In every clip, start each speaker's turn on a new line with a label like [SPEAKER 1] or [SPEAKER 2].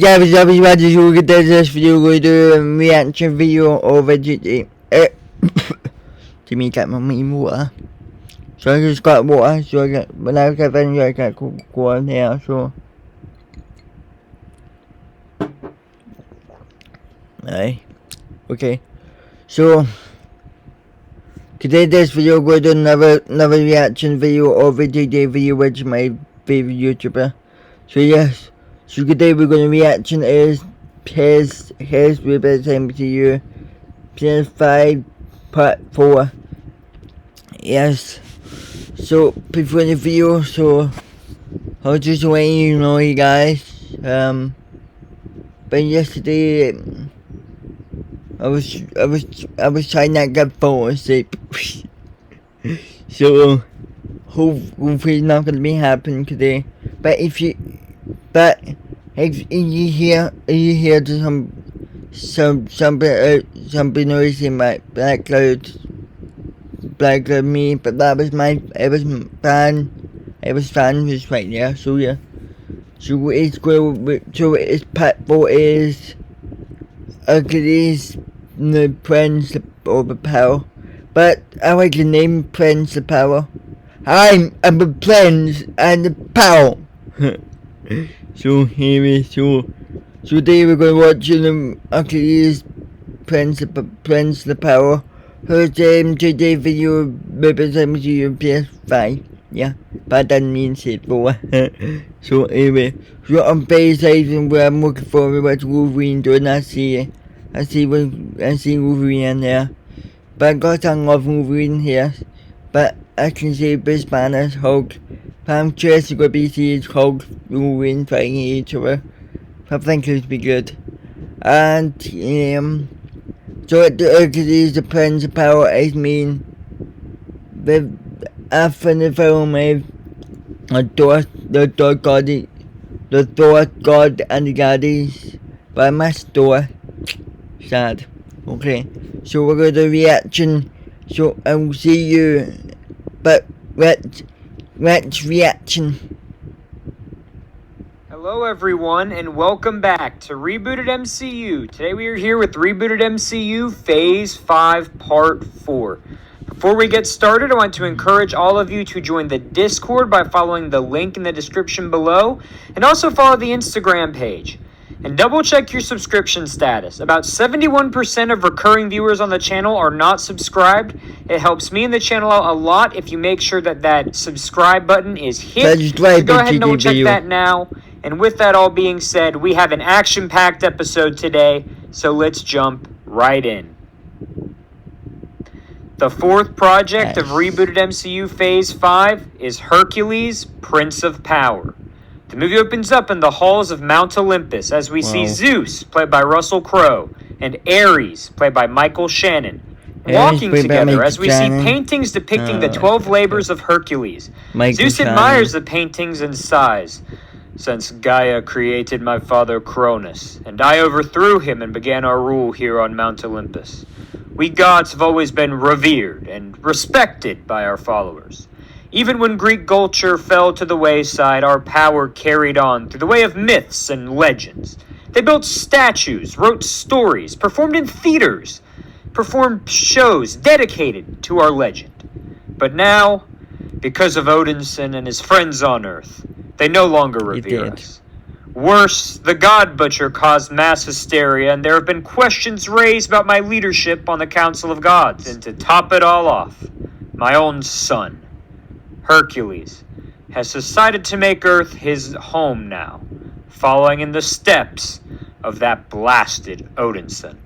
[SPEAKER 1] JTVideos, you get this video, we do a reaction video over GT. Jimmy got my mean water. So I just got water, so I got, when I got venue, I got water now, so. Aye. Okay. So, today this video, we're doing another reaction video over JTVideos, which is my favorite YouTuber. So yes. So today we're going to reaction is his Rebooted MCU PS5 Part 4. Yes. So before the video, so I was just letting you know, you guys. But yesterday I was trying not to get phone asleep. So hopefully it's not gonna be happening today. But if you hear something noise in my background me, but that was it was fun just right there. So yeah, so it's part 4 is Hercules, the Prince of the Power, but I like the name Prince of Power. I'm the Prince and the Power. So here is so today we're going to watch the Hercules Prince of the Power. Her JTVideos represents MCU PS5. Yeah, but that means it for. So anyway, so on page 8 where I'm looking for what Wolverine doing. I see Wolverine in there. But I got some of Wolverine here. But I can see Bruce Banner's Hulk. I'm curious to go see Hulk, Wolverine fighting each other. I think it would be good. And so the Hercules, the Prince of Power, I mean, after the film, the Thor God and the Guardians, but my Thor, sad. Okay, so we're going to reaction. So I will see you, but let's reaction.
[SPEAKER 2] Hello everyone and welcome back to Rebooted MCU. Today we are here with Rebooted MCU Phase 5 Part 4. Before we get started, I want to encourage all of you to join the Discord by following the link in the description below, and also follow the Instagram page. And double check your subscription status. About 71% of recurring viewers on the channel are not subscribed. It helps me and the channel out a lot if you make sure that subscribe button is hit. So go ahead and double check that now. And with that all being said, we have an action-packed episode today, so let's jump right in. The fourth project of Rebooted MCU Phase 5 is Hercules, Prince of Power. The movie opens up in the halls of Mount Olympus as we see Zeus, played by Russell Crowe, and Ares, played by Michael Shannon, walking together as we see paintings depicting the 12 labors of Hercules. Zeus admires the paintings and sighs. Since Gaia created my father Cronus, and I overthrew him and began our rule here on Mount Olympus. We gods have always been revered and respected by our followers. Even when Greek culture fell to the wayside, our power carried on through the way of myths and legends. They built statues, wrote stories, performed in theaters, performed shows dedicated to our legend. But now, because of Odinson and his friends on Earth, they no longer revere us. Worse, the God Butcher caused mass hysteria, and there have been questions raised about my leadership on the Council of Gods. And to top it all off, my own son, Hercules, has decided to make Earth his home now, following in the steps of that blasted Odinson.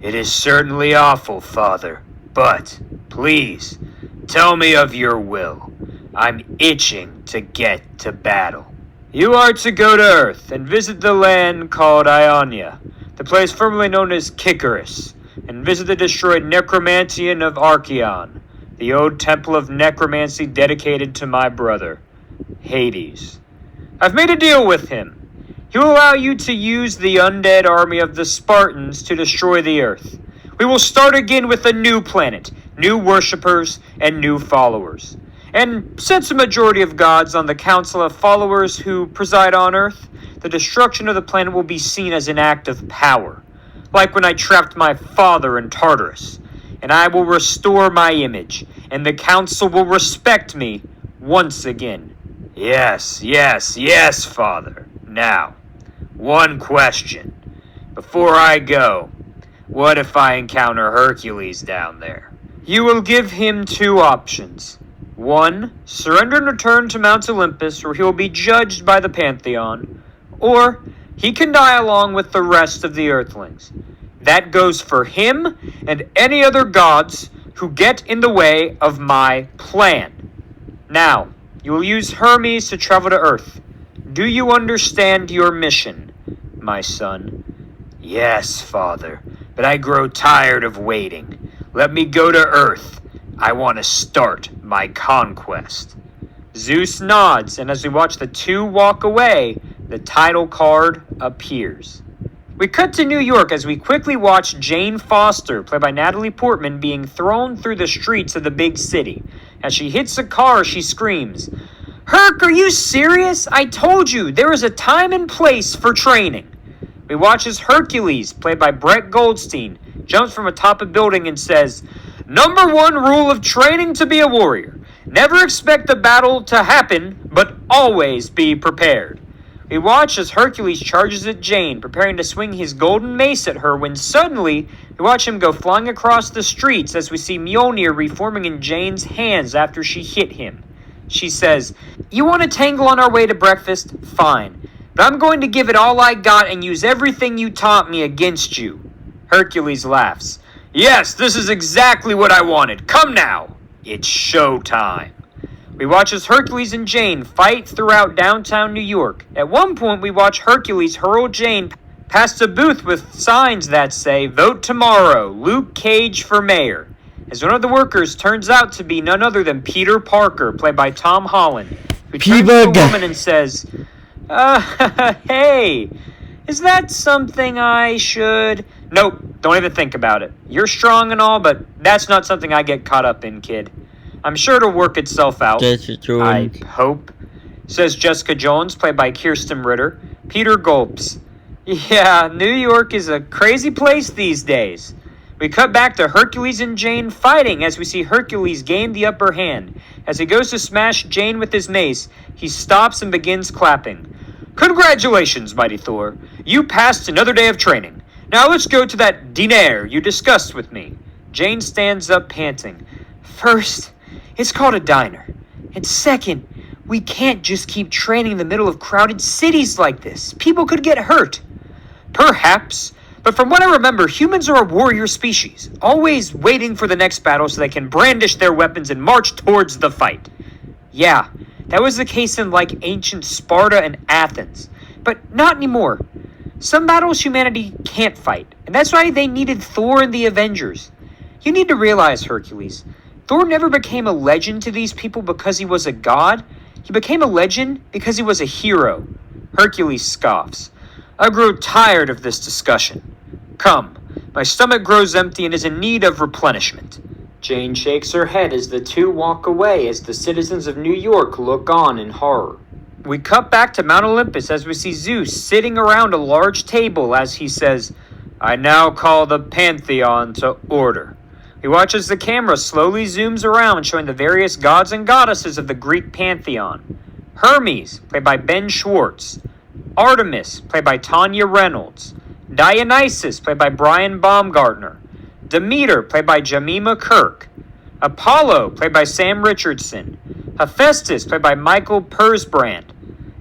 [SPEAKER 2] It is certainly awful, Father, but please, tell me of your will. I'm itching to get to battle. You are to go to Earth and visit the land called Ionia, the place formerly known as Kikaris, and visit the destroyed Necromantian of Archeon, the old temple of necromancy dedicated to my brother, Hades. I've made a deal with him. He will allow you to use the undead army of the Spartans to destroy the Earth. We will start again with a new planet, new worshippers, and new followers. And since a majority of gods on the council have followers who preside on Earth, the destruction of the planet will be seen as an act of power, like when I trapped my father in Tartarus, and I will restore my image, and the council will respect me once again. Yes, yes, yes, Father. Now, one question. Before I go, what if I encounter Hercules down there? You will give him two options. 1. Surrender and return to Mount Olympus, where he will be judged by the Pantheon. Or, he can die along with the rest of the Earthlings. That goes for him and any other gods who get in the way of my plan. Now, you will use Hermes to travel to Earth. Do you understand your mission, my son? Yes, Father, but I grow tired of waiting. Let me go to Earth. I want to start my conquest. Zeus nods, and as we watch the two walk away, the title card appears. We cut to New York as we quickly watch Jane Foster, played by Natalie Portman, being thrown through the streets of the big city. As she hits a car, she screams, "Herc, are you serious? I told you, there is a time and place for training." We watch as Hercules, played by Brett Goldstein, jumps from atop a building and says, "Number one rule of training to be a warrior. Never expect the battle to happen, but always be prepared." We watch as Hercules charges at Jane, preparing to swing his golden mace at her, when suddenly we watch him go flying across the streets as we see Mjolnir reforming in Jane's hands after she hit him. She says, "You want to tangle on our way to breakfast? Fine. But I'm going to give it all I got and use everything you taught me against you." Hercules laughs. "Yes, this is exactly what I wanted. Come now. It's showtime." We watch as Hercules and Jane fight throughout downtown New York. At one point, we watch Hercules hurl Jane past a booth with signs that say, "Vote tomorrow, Luke Cage for mayor," as one of the workers turns out to be none other than Peter Parker, played by Tom Holland, who turns to a woman and says, "Hey, is that something I should..." "Nope, don't even think about it. You're strong and all, but that's not something I get caught up in, kid. I'm sure it'll work itself out. I hope," says Jessica Jones, played by Kirsten Ritter. Peter gulps. "Yeah, New York is a crazy place these days." We cut back to Hercules and Jane fighting as we see Hercules gain the upper hand. As he goes to smash Jane with his mace, he stops and begins clapping. "Congratulations, mighty Thor. You passed another day of training. Now let's go to that diner you discussed with me." Jane stands up panting. "First, it's called a diner. And second, we can't just keep training in the middle of crowded cities like this. People could get hurt." "Perhaps. But from what I remember, humans are a warrior species, always waiting for the next battle so they can brandish their weapons and march towards the fight." "Yeah, that was the case in like ancient Sparta and Athens. But not anymore. Some battles humanity can't fight, and that's why they needed Thor and the Avengers. You need to realize, Hercules, Thor never became a legend to these people because he was a god. He became a legend because he was a hero." Hercules scoffs. "I grow tired of this discussion. Come, my stomach grows empty and is in need of replenishment." Jane shakes her head as the two walk away as the citizens of New York look on in horror. We cut back to Mount Olympus as we see Zeus sitting around a large table as he says, "I now call the Pantheon to order." We watch as the camera slowly zooms around, showing the various gods and goddesses of the Greek pantheon. Hermes, played by Ben Schwartz. Artemis, played by Tanya Reynolds. Dionysus, played by Brian Baumgartner. Demeter, played by Jemima Kirk. Apollo, played by Sam Richardson. Hephaestus, played by Michael Persbrandt.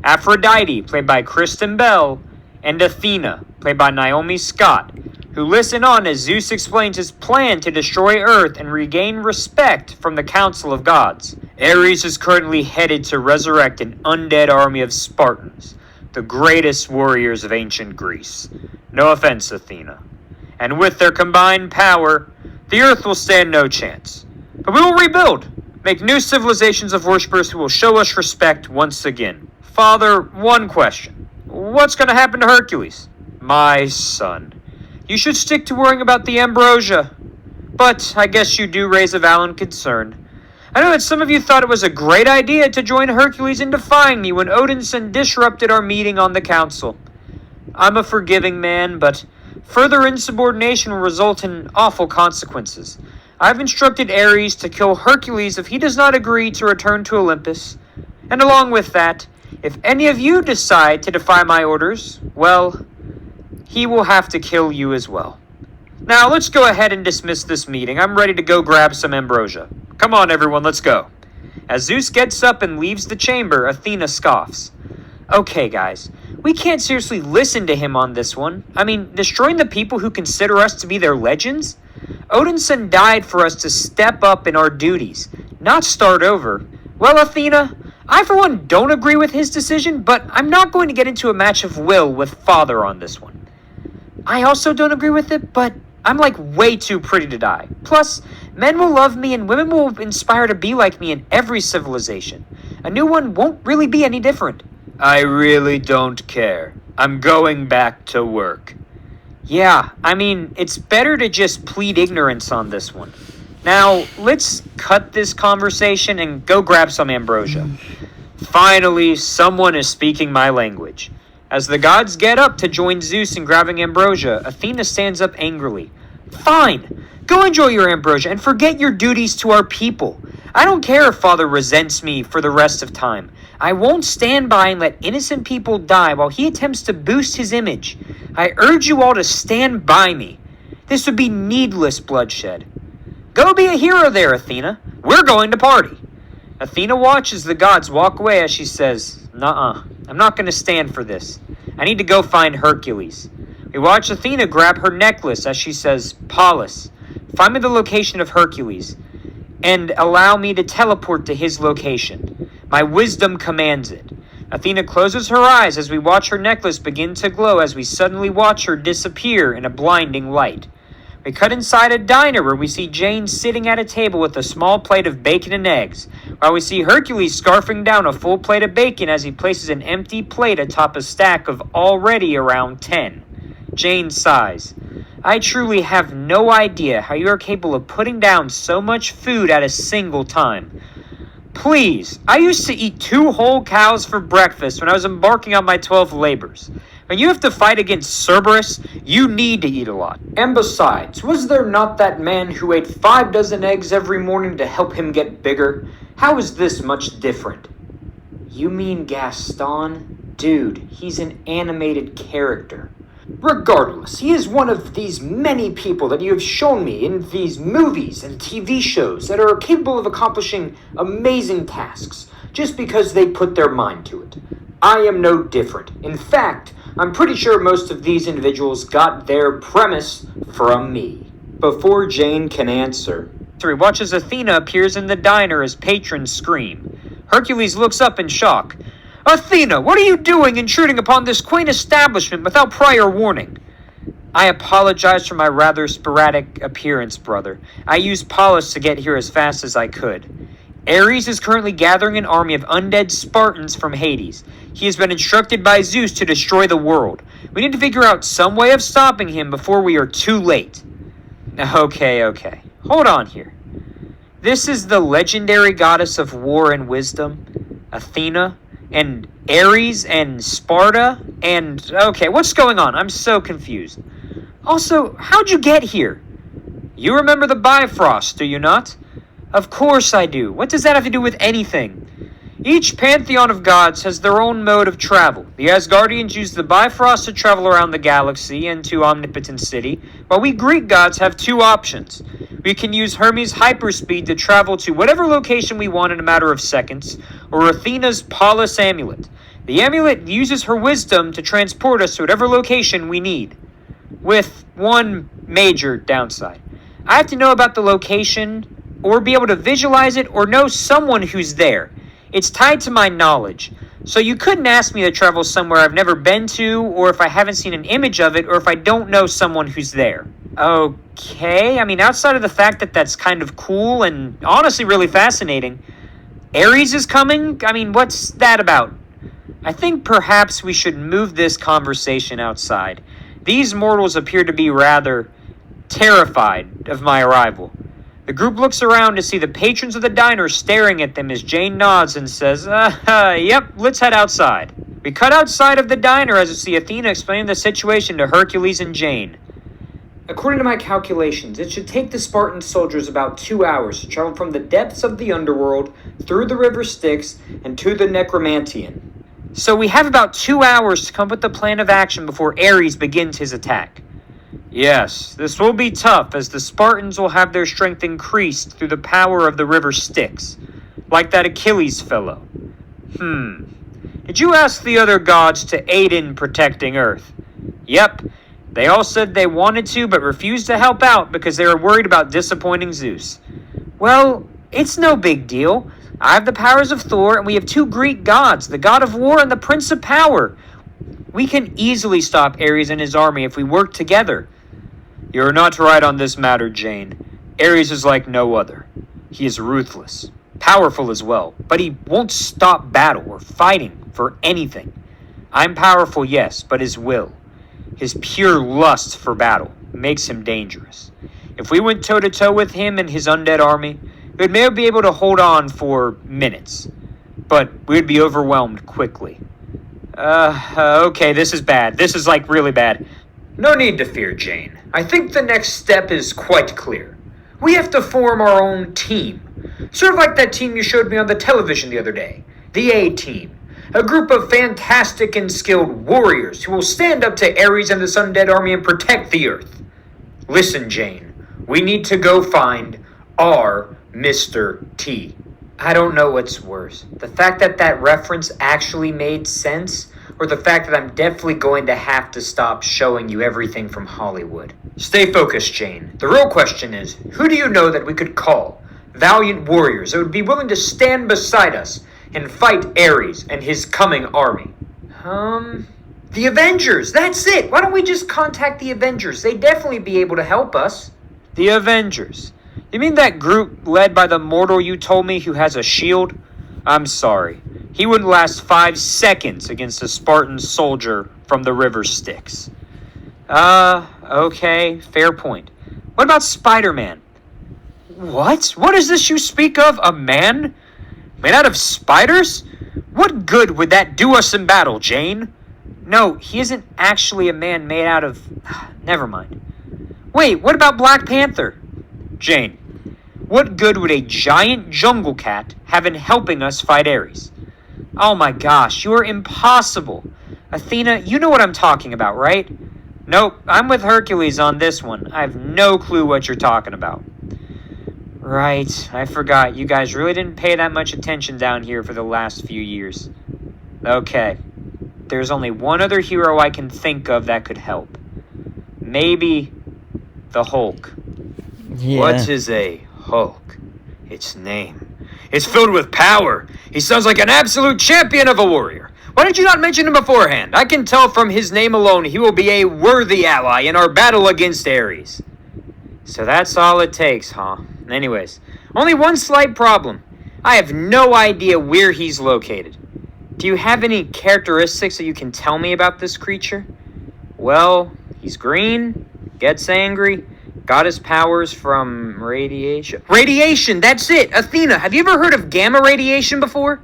[SPEAKER 2] Aphrodite, played by Kristen Bell. And Athena, played by Naomi Scott, who listen on as Zeus explains his plan to destroy Earth and regain respect from the Council of Gods. Ares is currently headed to resurrect an undead army of Spartans, the greatest warriors of ancient Greece. No offense, Athena. And with their combined power, the Earth will stand no chance. But we will rebuild, make new civilizations of worshippers who will show us respect once again. Father, one question. What's going to happen to Hercules? My son, you should stick to worrying about the ambrosia. But I guess you do raise a valid concern. I know that some of you thought it was a great idea to join Hercules in defying me when Odinson disrupted our meeting on the council. I'm a forgiving man, but further insubordination will result in awful consequences. I've instructed Ares to kill Hercules if he does not agree to return to Olympus. And along with that, if any of you decide to defy my orders, well, he will have to kill you as well. Now, let's go ahead and dismiss this meeting. I'm ready to go grab some ambrosia. Come on, everyone, let's go. As Zeus gets up and leaves the chamber, Athena scoffs. Okay, guys, we can't seriously listen to him on this one. I mean, destroying the people who consider us to be their legends? Odinson died for us to step up in our duties, not start over. Well, Athena, I for one don't agree with his decision, but I'm not going to get into a match of will with Father on this one. I also don't agree with it, but I'm like way too pretty to die. Plus, men will love me and women will inspire to be like me in every civilization. A new one won't really be any different. I really don't care. I'm going back to work. Yeah, I mean, it's better to just plead ignorance on this one. Now, let's cut this conversation and go grab some ambrosia. Finally, someone is speaking my language. As the gods get up to join Zeus in grabbing ambrosia, Athena stands up angrily. Fine, go enjoy your ambrosia and forget your duties to our people. I don't care if Father resents me for the rest of time. I won't stand by and let innocent people die while he attempts to boost his image. I urge you all to stand by me. This would be needless bloodshed. Go be a hero there, Athena. We're going to party. Athena watches the gods walk away as she says, Nuh-uh, I'm not going to stand for this. I need to go find Hercules. We watch Athena grab her necklace as she says, Pallas, find me the location of Hercules, and allow me to teleport to his location. My wisdom commands it. Athena closes her eyes as we watch her necklace begin to glow as we suddenly watch her disappear in a blinding light. We cut inside a diner where we see Jane sitting at a table with a small plate of bacon and eggs, while we see Hercules scarfing down a full plate of bacon as he places an empty plate atop a stack of already around 10. Jane sighs. I truly have no idea how you are capable of putting down so much food at a single time. Please, I used to eat 2 whole cows for breakfast when I was embarking on my 12 labors. When you have to fight against Cerberus, you need to eat a lot. And besides, was there not that man who ate 5 dozen eggs every morning to help him get bigger? How is this much different? You mean Gaston? Dude, he's an animated character. Regardless, he is one of these many people that you have shown me in these movies and TV shows that are capable of accomplishing amazing tasks just because they put their mind to it. I am no different. In fact, I'm pretty sure most of these individuals got their premise from me. Before Jane can answer, he watches Athena appears in the diner as patrons scream. Hercules looks up in shock. Athena, what are you doing intruding upon this quaint establishment without prior warning? I apologize for my rather sporadic appearance, brother. I used Pallas to get here as fast as I could. Ares is currently gathering an army of undead Spartans from Hades. He has been instructed by Zeus to destroy the world. We need to figure out some way of stopping him before we are too late. Okay. Hold on here. This is the legendary goddess of war and wisdom, Athena, and Ares and Sparta, and... Okay, what's going on? I'm so confused. Also, how'd you get here? You remember the Bifrost, do you not? Of course I do. What does that have to do with anything? Each pantheon of gods has their own mode of travel. The Asgardians use the Bifrost to travel around the galaxy and to Omnipotent City, while we Greek gods have 2 options. We can use Hermes' hyperspeed to travel to whatever location we want in a matter of seconds, or Athena's Pallas amulet. The amulet uses her wisdom to transport us to whatever location we need. With one major downside. I have to know about the location, or be able to visualize it, or know someone who's there. It's tied to my knowledge. So you couldn't ask me to travel somewhere I've never been to, or if I haven't seen an image of it, or if I don't know someone who's there. Okay, I mean, outside of the fact that that's kind of cool and honestly really fascinating, Ares is coming? I mean, what's that about? I think perhaps we should move this conversation outside. These mortals appear to be rather terrified of my arrival. The group looks around to see the patrons of the diner staring at them as Jane nods and says, yep, let's head outside. We cut outside of the diner as we see Athena explaining the situation to Hercules and Jane. According to my calculations, it should take the Spartan soldiers about 2 hours to travel from the depths of the underworld, through the river Styx, and to the Necromantian. So we have about 2 hours to come up with the plan of action before Ares begins his attack. Yes, this will be tough, as the Spartans will have their strength increased through the power of the river Styx, like that Achilles fellow. Did you ask the other gods to aid in protecting Earth? Yep, they all said they wanted to, but refused to help out because they were worried about disappointing Zeus. Well, it's no big deal. I have the powers of Thor, and we have 2 Greek gods, the god of war and the prince of power. We can easily stop Ares and his army if we work together. You're not right on this matter, Jane. Ares is like no other. He is ruthless, powerful as well, but he won't stop battle or fighting for anything. I'm powerful, yes, but his will, his pure lust for battle, makes him dangerous. If we went toe-to-toe with him and his undead army, we'd maybe be able to hold on for minutes, but we'd be overwhelmed quickly. Okay, this is bad. This is, really bad. No need to fear, Jane. I think the next step is quite clear. We have to form our own team. Sort of like that team you showed me on the television the other day. The A-Team. A group of fantastic and skilled warriors who will stand up to Ares and this undead army and protect the Earth. Listen, Jane. We need to go find our Mr. T. I don't know what's worse. The fact that that reference actually made sense, or the fact that I'm definitely going to have to stop showing you everything from Hollywood. Stay focused, Jane. The real question is, who do you know that we could call? Valiant warriors that would be willing to stand beside us and fight Ares and his coming army. The Avengers, that's it! Why don't we just contact the Avengers? They'd definitely be able to help us. The Avengers? You mean that group led by the mortal you told me who has a shield? I'm sorry. He wouldn't last 5 seconds against a Spartan soldier from the river Styx. Okay, fair point. What about Spider-Man? What? What is this you speak of? A man? Made out of spiders? What good would that do us in battle, Jane? No, he isn't actually a man made out of... Never mind. Wait, what about Black Panther? Jane, what good would a giant jungle cat have in helping us fight Ares? Oh my gosh, you are impossible. Athena, you know what I'm talking about, right? Nope, I'm with Hercules on this one. I have no clue what you're talking about. Right, I forgot. You guys really didn't pay that much attention down here for the last few years. Okay, there's only one other hero I can think of that could help. Maybe the Hulk.
[SPEAKER 1] Yeah.
[SPEAKER 2] What is a Hulk? Its name. It's filled with power. He sounds like an absolute champion of a warrior. Why did you not mention him beforehand? I can tell from his name alone he will be a worthy ally in our battle against Ares. So that's all it takes, huh? Anyways, only one slight problem. I have no idea where he's located. Do you have any characteristics that you can tell me about this creature? Well, he's green, gets angry, got his powers from radiation. Radiation, that's it! Athena, have you ever heard of gamma radiation before?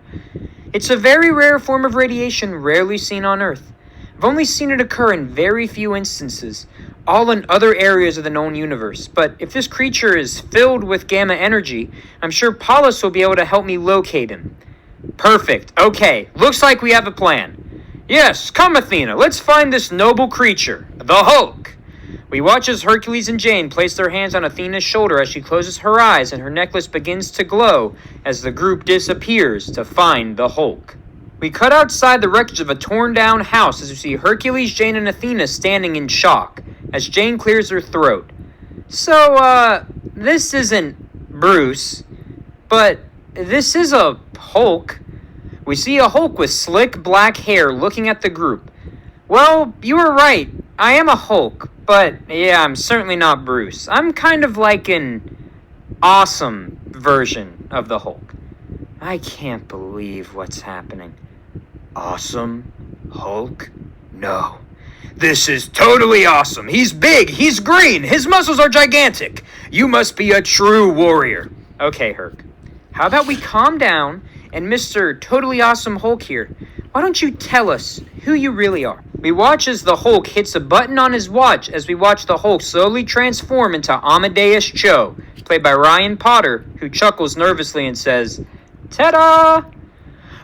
[SPEAKER 2] It's a very rare form of radiation rarely seen on Earth. I've only seen it occur in very few instances, all in other areas of the known universe. But if this creature is filled with gamma energy, I'm sure Paulus will be able to help me locate him. Perfect. Okay, looks like we have a plan. Yes, come Athena, let's find this noble creature, the Hulk. We watch as Hercules and Jane place their hands on Athena's shoulder as she closes her eyes and her necklace begins to glow as the group disappears to find the Hulk. We cut outside the wreckage of a torn-down house as we see Hercules, Jane, and Athena standing in shock as Jane clears her throat. So, this isn't Bruce, but this is a Hulk. We see a Hulk with slick black hair looking at the group. Well, you were right. I am a Hulk, but yeah, I'm certainly not Bruce. I'm kind of like an awesome version of the Hulk. I can't believe what's happening. Awesome Hulk? No. "This is totally awesome. He's big, he's green, his muscles are gigantic. You must be a true warrior." Okay, Herc. How about we calm down, and Mr. Totally Awesome Hulk here, why don't you tell us who you really are? We watch as the Hulk hits a button on his watch as we watch the Hulk slowly transform into Amadeus Cho, played by Ryan Potter, who chuckles nervously and says, "Ta-da!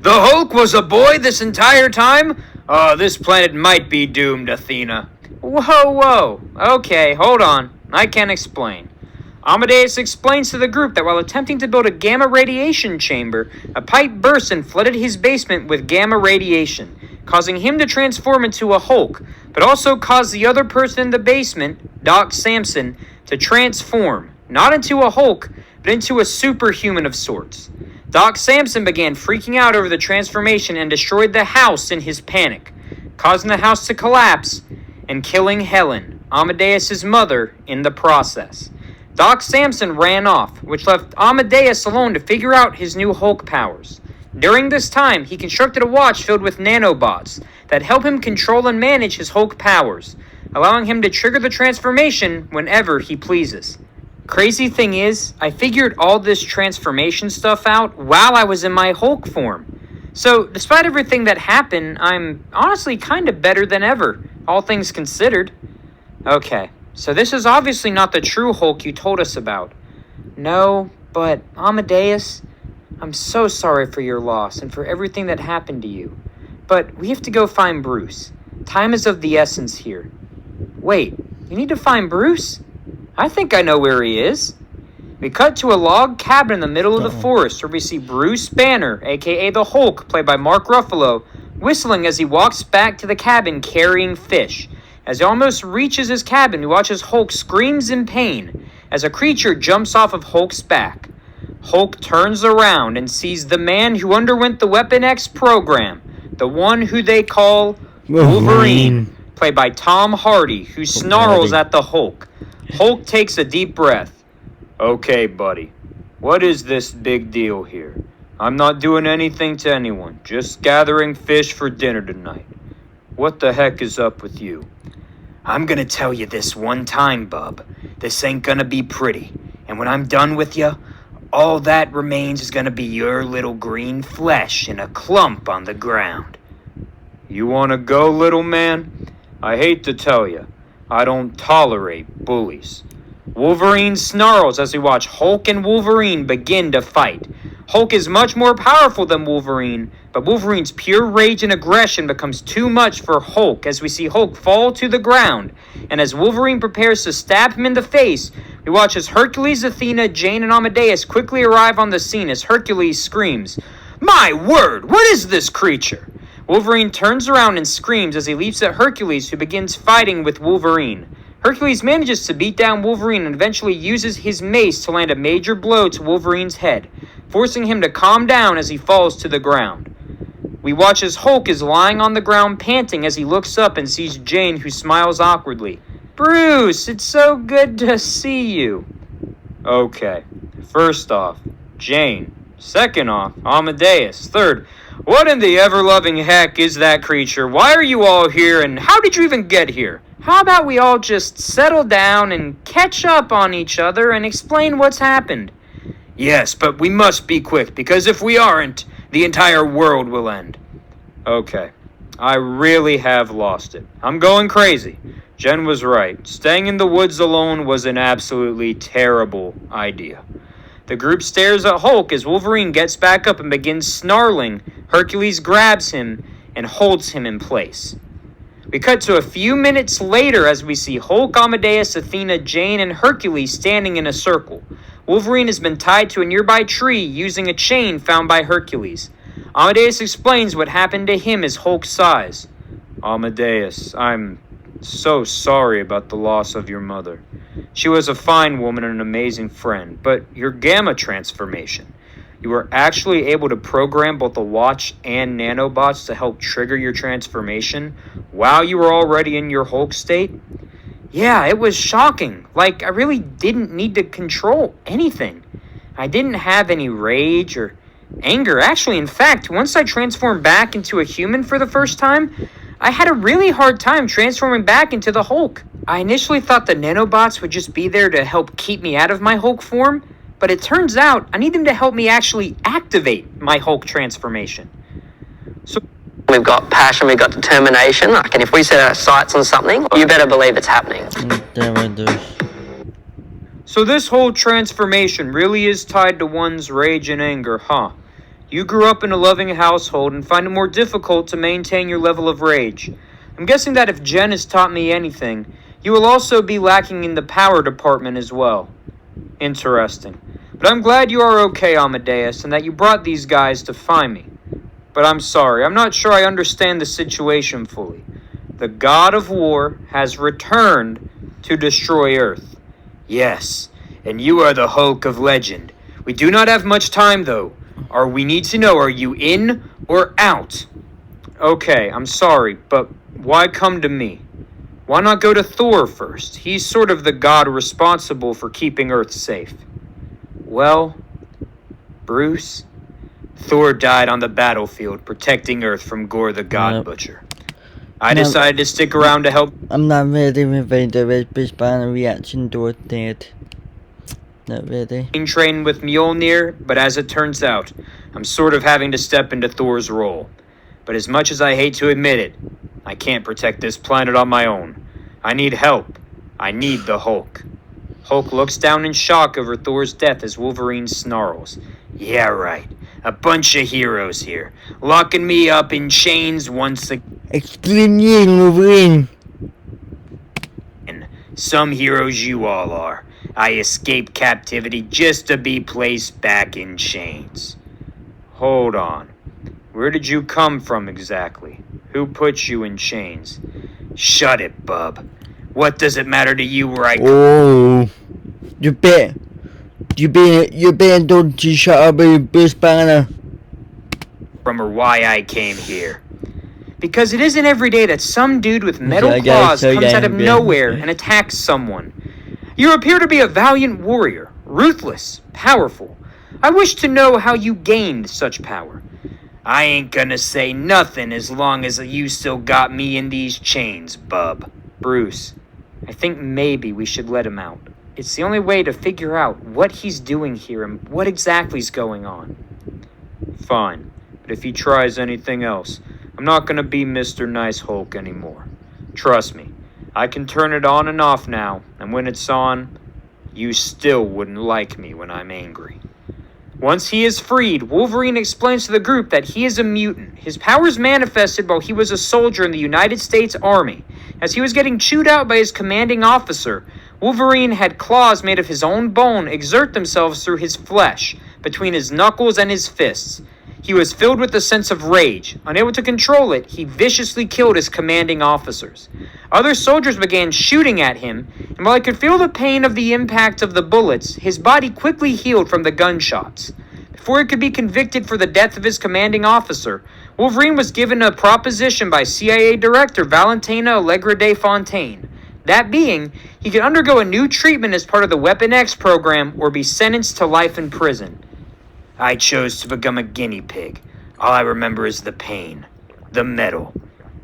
[SPEAKER 2] The Hulk was a boy this entire time? Oh, this planet might be doomed, Athena." Whoa. Okay, hold on. I can't explain. Amadeus explains to the group that while attempting to build a gamma radiation chamber, a pipe burst and flooded his basement with gamma radiation, causing him to transform into a Hulk, but also caused the other person in the basement, Doc Samson, to transform, not into a Hulk, but into a superhuman of sorts. Doc Samson began freaking out over the transformation and destroyed the house in his panic, causing the house to collapse and killing Helen, Amadeus' mother, in the process. Doc Samson ran off, which left Amadeus alone to figure out his new Hulk powers. During this time, he constructed a watch filled with nanobots that help him control and manage his Hulk powers, allowing him to trigger the transformation whenever he pleases. Crazy thing is, I figured all this transformation stuff out while I was in my Hulk form. So, despite everything that happened, I'm honestly kind of better than ever, all things considered. Okay. So this is obviously not the true Hulk you told us about. No, but Amadeus, I'm so sorry for your loss and for everything that happened to you. But we have to go find Bruce. Time is of the essence here. Wait, you need to find Bruce? I think I know where he is. We cut to a log cabin in the middle of the forest where we see Bruce Banner, aka the Hulk, played by Mark Ruffalo, whistling as he walks back to the cabin carrying fish. As he almost reaches his cabin, we watch as Hulk screams in pain as a creature jumps off of Hulk's back. Hulk turns around and sees the man who underwent the Weapon X program, the one who they call Wolverine, played by Tom Hardy, who snarls at the Hulk. Hulk takes a deep breath. "Okay, buddy, what is this big deal here? I'm not doing anything to anyone, just gathering fish for dinner tonight. What the heck is up with you?" "I'm gonna tell you this one time, bub. This ain't gonna be pretty. And when I'm done with you, all that remains is gonna be your little green flesh in a clump on the ground." "You wanna go, little man? I hate to tell you, I don't tolerate bullies." Wolverine snarls as we watch Hulk and Wolverine begin to fight. Hulk is much more powerful than Wolverine, but Wolverine's pure rage and aggression becomes too much for Hulk as we see Hulk fall to the ground. And as Wolverine prepares to stab him in the face, we watch as Hercules, Athena, Jane, and Amadeus quickly arrive on the scene as Hercules screams, "My word, what is this creature?" Wolverine turns around and screams as he leaps at Hercules, who begins fighting with Wolverine. Hercules manages to beat down Wolverine and eventually uses his mace to land a major blow to Wolverine's head, forcing him to calm down as he falls to the ground. We watch as Hulk is lying on the ground panting as he looks up and sees Jane, who smiles awkwardly. "Bruce, it's so good to see you." Okay, first off, Jane. Second off, Amadeus. Third, what in the ever-loving heck is that creature? Why are you all here, and how did you even get here? How about we all just settle down and catch up on each other and explain what's happened? Yes, but we must be quick, because if we aren't, the entire world will end. Okay, I really have lost it. I'm going crazy. Jen was right. Staying in the woods alone was an absolutely terrible idea. The group stares at Hulk as Wolverine gets back up and begins snarling. Hercules grabs him and holds him in place. We cut to a few minutes later as we see Hulk, Amadeus, Athena, Jane, and Hercules standing in a circle. Wolverine has been tied to a nearby tree using a chain found by Hercules. Amadeus explains what happened to him as Hulk sighs. "Amadeus, I'm so sorry about the loss of your mother. She was a fine woman and an amazing friend, but your gamma transformation. You were actually able to program both the watch and nanobots to help trigger your transformation while you were already in your Hulk state? Yeah, it was shocking. Like, I really didn't need to control anything. I didn't have any rage or anger. Actually, in fact, once I transformed back into a human for the first time, I had a really hard time transforming back into the Hulk. I initially thought the nanobots would just be there to help keep me out of my Hulk form, but it turns out I need them to help me actually activate my Hulk transformation. So
[SPEAKER 3] we've got passion, we've got determination, and if we set our sights on something, you better believe it's happening.
[SPEAKER 2] So this whole transformation really is tied to one's rage and anger, huh? You grew up in a loving household and find it more difficult to maintain your level of rage. I'm guessing that if Jen has taught me anything, you will also be lacking in the power department as well. Interesting. But I'm glad you are okay, Amadeus, and that you brought these guys to find me. But I'm sorry, I'm not sure I understand the situation fully. The God of War has returned to destroy Earth. Yes, and you are the Hulk of legend. We do not have much time, though. We need to know, are you in or out? Okay, I'm sorry, but why come to me? Why not go to Thor first? He's sort of the god responsible for keeping Earth safe. Well, Bruce, Thor died on the battlefield protecting Earth from Gore the God Butcher. I decided to stick around to help.
[SPEAKER 1] I'm not really with the response reaction to that. Not really.
[SPEAKER 2] Train with Mjolnir, but as it turns out, I'm sort of having to step into Thor's role. But as much as I hate to admit it, I can't protect this planet on my own. I need help. I need the Hulk. Hulk looks down in shock over Thor's death as Wolverine snarls. Yeah, right. A bunch of heroes here, locking me up in chains once again.
[SPEAKER 1] Explain Wolverine.
[SPEAKER 2] Some heroes you all are. I escaped captivity just to be placed back in chains. Hold on. Where did you come from exactly? Who put you in chains? Shut it, bub. What does it matter to you where I...
[SPEAKER 1] Oh. You better don't shut up, Bruce Banner.
[SPEAKER 2] From or why I came here. Because it isn't every day that some dude with metal claws comes out of nowhere and attacks someone. You appear to be a valiant warrior, ruthless, powerful. I wish to know how you gained such power. I ain't gonna say nothing as long as you still got me in these chains, bub. Bruce, I think maybe we should let him out. It's the only way to figure out what he's doing here and what exactly's going on. Fine, but if he tries anything else, I'm not gonna be Mr. Nice Hulk anymore. Trust me, I can turn it on and off now, and when it's on, you still wouldn't like me when I'm angry. Once he is freed, Wolverine explains to the group that he is a mutant. His powers manifested while he was a soldier in the United States Army. As he was getting chewed out by his commanding officer, Wolverine had claws made of his own bone exert themselves through his flesh, between his knuckles and his fists. He was filled with a sense of rage. Unable to control it, he viciously killed his commanding officers. Other soldiers began shooting at him, and while he could feel the pain of the impact of the bullets, his body quickly healed from the gunshots. Before he could be convicted for the death of his commanding officer, Wolverine was given a proposition by CIA Director Valentina Allegra de Fontaine. That being, he could undergo a new treatment as part of the Weapon X program or be sentenced to life in prison. I chose to become a guinea pig. All I remember is the pain, the metal,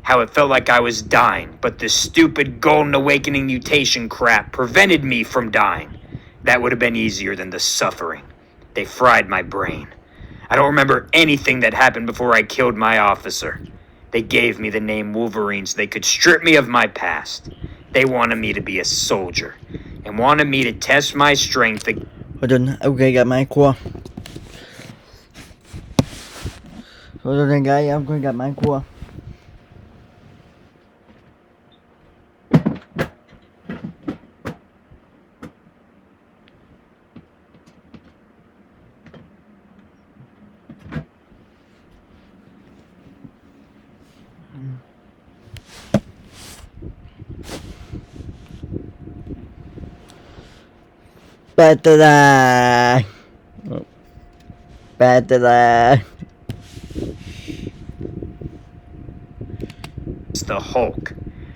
[SPEAKER 2] how it felt like I was dying, but this stupid Golden Awakening mutation crap prevented me from dying. That would have been easier than the suffering. They fried my brain. I don't remember anything that happened before I killed my officer. They gave me the name Wolverine so they could strip me of my past. They wanted me to be a soldier, and wanted me to test my strength.
[SPEAKER 1] Hold on, okay, got my core. Hold on, guys, I'm going to get my core. Better.
[SPEAKER 2] It's the Hulk.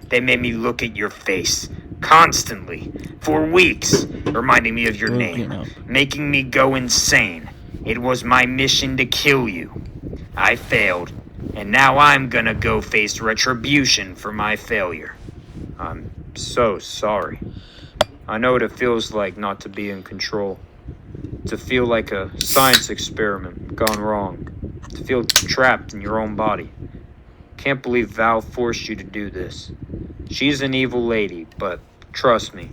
[SPEAKER 2] They made me look at your face constantly for weeks, reminding me of your name, making me go insane. It was my mission to kill you. I failed, And now I'm gonna go face retribution for my failure. I'm so sorry. I know what it feels like not to be in control. To feel like a science experiment gone wrong. To feel trapped in your own body. Can't believe Val forced you to do this. She's an evil lady, but trust me,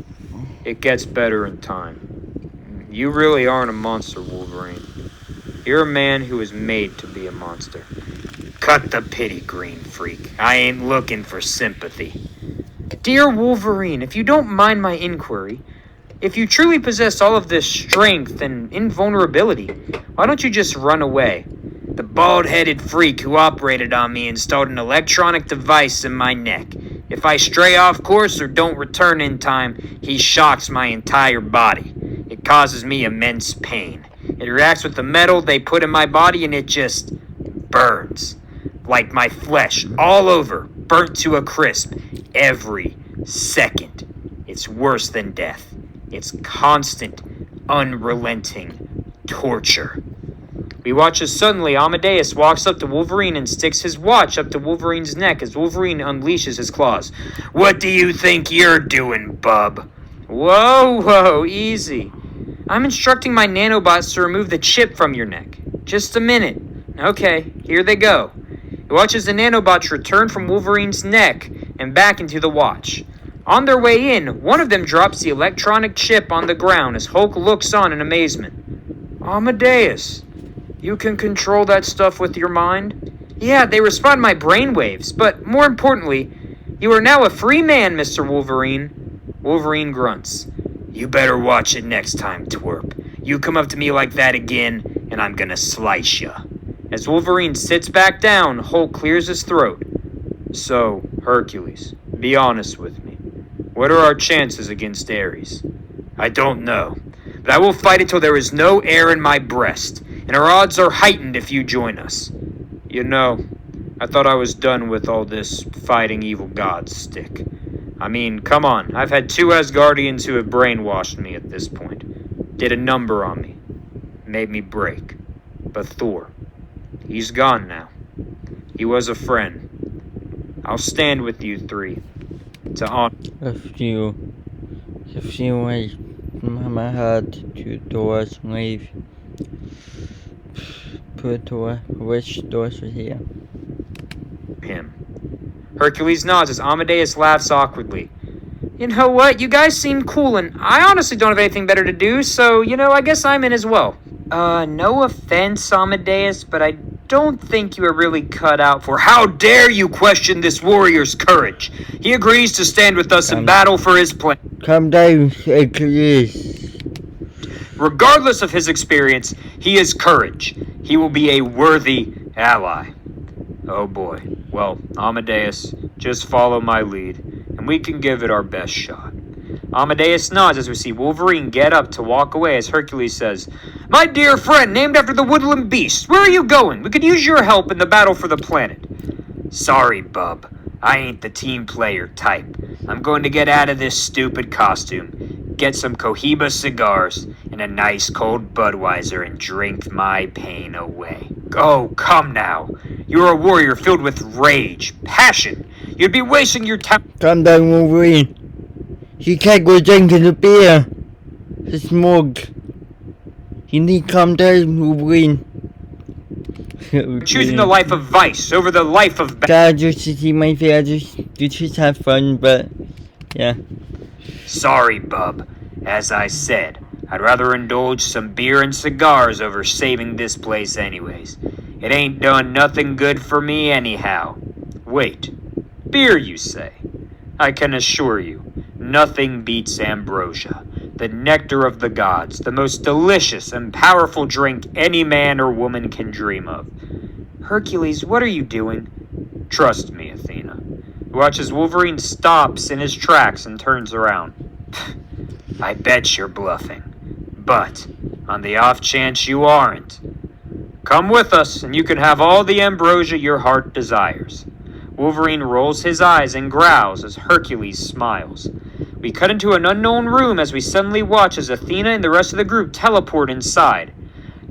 [SPEAKER 2] it gets better in time. You really aren't a monster, Wolverine. You're a man who is made to be a monster. Cut the pity, green freak. I ain't looking for sympathy. Dear Wolverine, if you don't mind my inquiry, if you truly possess all of this strength and invulnerability, why don't you just run away? The bald-headed freak who operated on me installed an electronic device in my neck. If I stray off course or don't return in time, he shocks my entire body. It causes me immense pain. It reacts with the metal they put in my body and it just burns. Like my flesh, all over, burnt to a crisp, every second. It's worse than death. It's constant, unrelenting torture. We watch as suddenly Amadeus walks up to Wolverine and sticks his watch up to Wolverine's neck as Wolverine unleashes his claws. What do you think you're doing, bub? Whoa, easy. I'm instructing my nanobots to remove the chip from your neck. Just a minute. Okay, here they go. He watches the nanobots return from Wolverine's neck and back into the watch. On their way in, one of them drops the electronic chip on the ground as Hulk looks on in amazement. Amadeus, you can control that stuff with your mind? Yeah, they respond to my brainwaves, but more importantly, you are now a free man, Mr. Wolverine. Wolverine grunts. You better watch it next time, twerp. You come up to me like that again, and I'm gonna slice ya. As Wolverine sits back down, Hulk clears his throat. So, Hercules, be honest with me. What are our chances against Ares? I don't know, but I will fight until there is no air in my breast, and our odds are heightened if you join us. You know, I thought I was done with all this fighting evil gods stick. I mean, come on, I've had 2 Asgardians who have brainwashed me at this point. Did a number on me. Made me break. But Thor, he's gone now. He was a friend. I'll stand with you 3 to honor.
[SPEAKER 1] If you like my heart to Thor's grave, put Thor, which Thor's here.
[SPEAKER 2] Him. Hercules nods as Amadeus laughs awkwardly. You know what? You guys seem cool, and I honestly don't have anything better to do, so, I guess I'm in as well. No offense, Amadeus, but I don't think you are really cut out for— How dare you question this warrior's courage? He agrees to stand with us in battle for his plan.
[SPEAKER 1] Calm down, Hercules.
[SPEAKER 2] Regardless of his experience, he is courage. He will be a worthy ally. Oh boy. Well, Amadeus, just follow my lead, and we can give it our best shot. Amadeus nods as we see Wolverine get up to walk away as Hercules says, My dear friend, named after the woodland beast, where are you going? We could use your help in the battle for the planet. Sorry, bub. I ain't the team player type. I'm going to get out of this stupid costume, get some Cohiba cigars, and a nice cold Budweiser and drink my pain away. Oh, come now. You're a warrior filled with rage, passion. You'd be wasting your time.
[SPEAKER 1] Calm down, Wolverine. You can't go drinking the beer. It's smog. You need to calm down, Wolverine.
[SPEAKER 2] Choosing the life of vice over the life of...
[SPEAKER 1] Just to see my face, you just have fun, but yeah.
[SPEAKER 2] Sorry, bub. As I said, I'd rather indulge some beer and cigars over saving this place anyways. It ain't done nothing good for me anyhow. Wait, beer you say? I can assure you, nothing beats ambrosia, the nectar of the gods, the most delicious and powerful drink any man or woman can dream of. Hercules, what are you doing? Trust me, Athena. Watch as Wolverine stops in his tracks and turns around. I bet you're bluffing. But, on the off chance you aren't, come with us and you can have all the ambrosia your heart desires. Wolverine rolls his eyes and growls as Hercules smiles. We cut into an unknown room as we suddenly watch as Athena and the rest of the group teleport inside.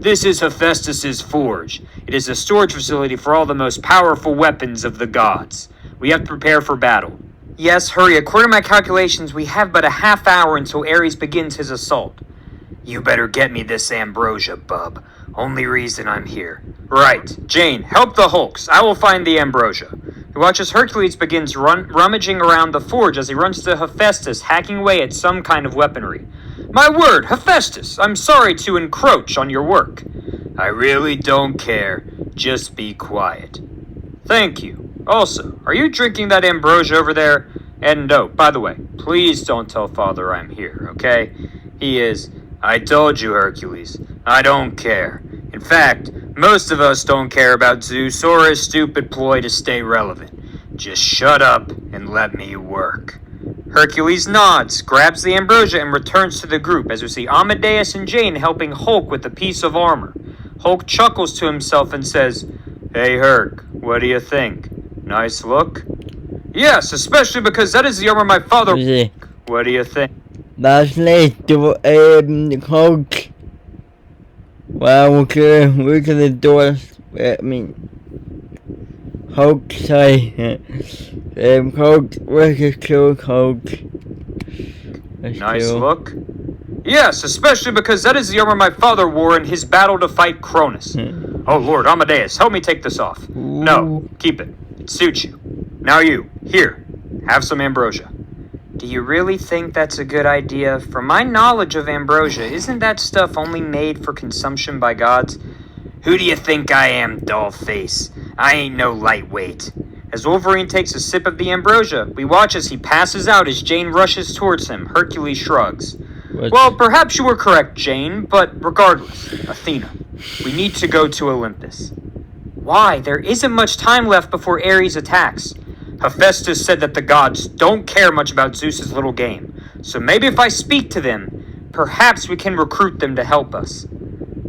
[SPEAKER 2] This is Hephaestus's forge. It is a storage facility for all the most powerful weapons of the gods. We have to prepare for battle. Yes, hurry. According to my calculations, we have but a half hour until Ares begins his assault. You better get me this ambrosia, bub. Only reason I'm here. Right. Jane, help the Hulks. I will find the ambrosia. We watch as Hercules begins rummaging around the forge as he runs to Hephaestus, hacking away at some kind of weaponry. My word, Hephaestus, I'm sorry to encroach on your work. I really don't care. Just be quiet. Thank you. Also, are you drinking that ambrosia over there? And no, by the way, please don't tell Father I'm here, okay? He is... I told you, Hercules. I don't care. In fact, most of us don't care about Zeus or his stupid ploy to stay relevant. Just shut up and let me work. Hercules nods, grabs the ambrosia, and returns to the group as we see Amadeus and Jane helping Hulk with a piece of armor. Hulk chuckles to himself and says, Hey Herc, what do you think? Nice look? Yes, especially because that is the armor my father... What do you think?
[SPEAKER 1] That's later, Hulk. Wow, okay, look at the doors. Hulk, sorry. Hulk, look at cool Hulk.
[SPEAKER 2] Nice look? Yes, especially because that is the armor my father wore in his battle to fight Cronus. Oh Lord, Amadeus, help me take this off.
[SPEAKER 1] Ooh.
[SPEAKER 2] No, keep it. It suits you. Now you, here, have some ambrosia. Do you really think that's a good idea? From my knowledge of ambrosia, isn't that stuff only made for consumption by gods? Who do you think I am, dollface? I ain't no lightweight. As Wolverine takes a sip of the ambrosia, we watch as he passes out as Jane rushes towards him. Hercules shrugs. Well, perhaps you were correct, Jane, but regardless, Athena, we need to go to Olympus. Why? There isn't much time left before Ares attacks. Hephaestus said that the gods don't care much about Zeus's little game, so maybe if I speak to them, perhaps we can recruit them to help us.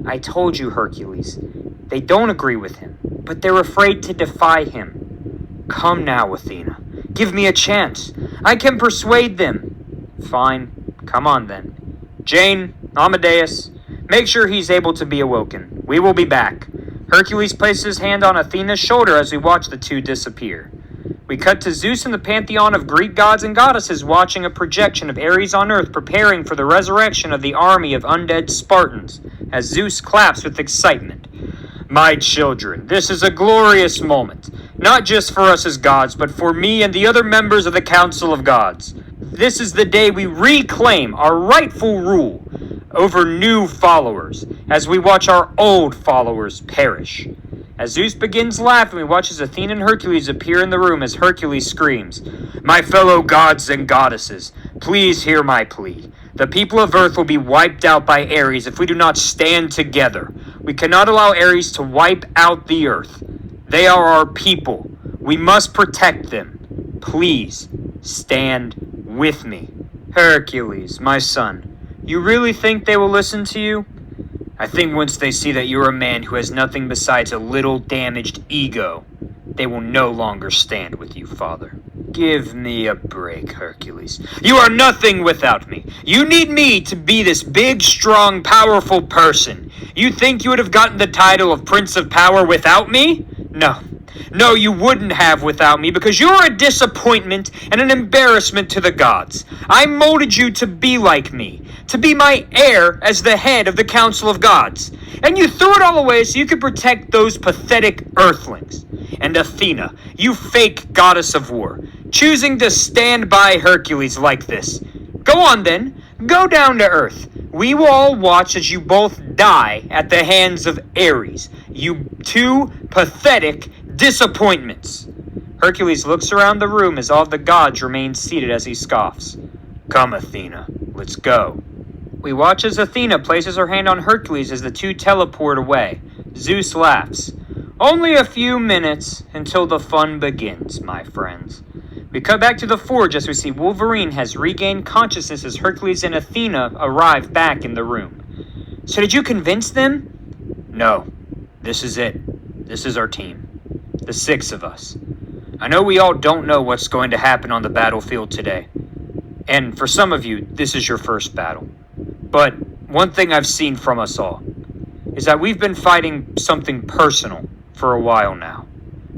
[SPEAKER 2] I told you, Hercules. They don't agree with him, but they're afraid to defy him. Come now, Athena. Give me a chance. I can persuade them. Fine. Come on then. Jane, Amadeus, make sure he's able to be awoken. We will be back. Hercules places his hand on Athena's shoulder as we watch the two disappear. We cut to Zeus in the pantheon of Greek gods and goddesses watching a projection of Ares on Earth preparing for the resurrection of the army of undead Spartans, as Zeus claps with excitement. My children, this is a glorious moment, not just for us as gods, but for me and the other members of the Council of Gods. This is the day we reclaim our rightful rule over new followers, as we watch our old followers perish. As Zeus begins laughing, we watch as Athena and Hercules appear in the room as Hercules screams, My fellow gods and goddesses, please hear my plea. The people of Earth will be wiped out by Ares if we do not stand together. We cannot allow Ares to wipe out the Earth. They are our people. We must protect them. Please, stand with me. Hercules, my son, you really think they will listen to you? I think once they see that you're a man who has nothing besides a little damaged ego, they will no longer stand with you, father. Give me a break, Hercules. You are nothing without me. You need me to be this big, strong, powerful person. You think you would have gotten the title of Prince of Power without me? No. No, you wouldn't have without me, because you're a disappointment and an embarrassment to the gods. I molded you to be like me, to be my heir as the head of the Council of Gods. And you threw it all away so you could protect those pathetic earthlings. And Athena, you fake goddess of war, choosing to stand by Hercules like this. Go on then, go down to Earth. We will all watch as you both die at the hands of Ares, you two pathetic disappointments. Hercules looks around the room as all of the gods remain seated as he scoffs. Come, Athena, let's go. We watch as Athena places her hand on Hercules as the two teleport away. Zeus laughs. Only a few minutes until the fun begins, my friends. We cut back to the forge as we see Wolverine has regained consciousness as Hercules and Athena arrive back in the room. So did you convince them? No. This is it. This is our team. The 6 of us. I know we all don't know what's going to happen on the battlefield today. And for some of you, this is your first battle. But one thing I've seen from us all. is that we've been fighting something personal for a while now.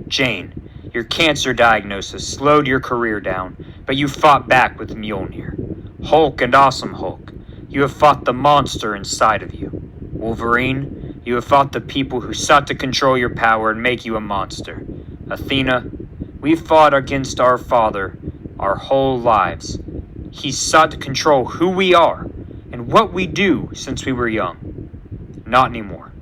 [SPEAKER 2] Jane, your cancer diagnosis slowed your career down, but you fought back with Mjolnir. Hulk and Awesome Hulk, you have fought the monster inside of you. Wolverine, you have fought the people who sought to control your power and make you a monster. Athena, we've fought against our father our whole lives. He sought to control who we are and what we do since we were young. Not anymore.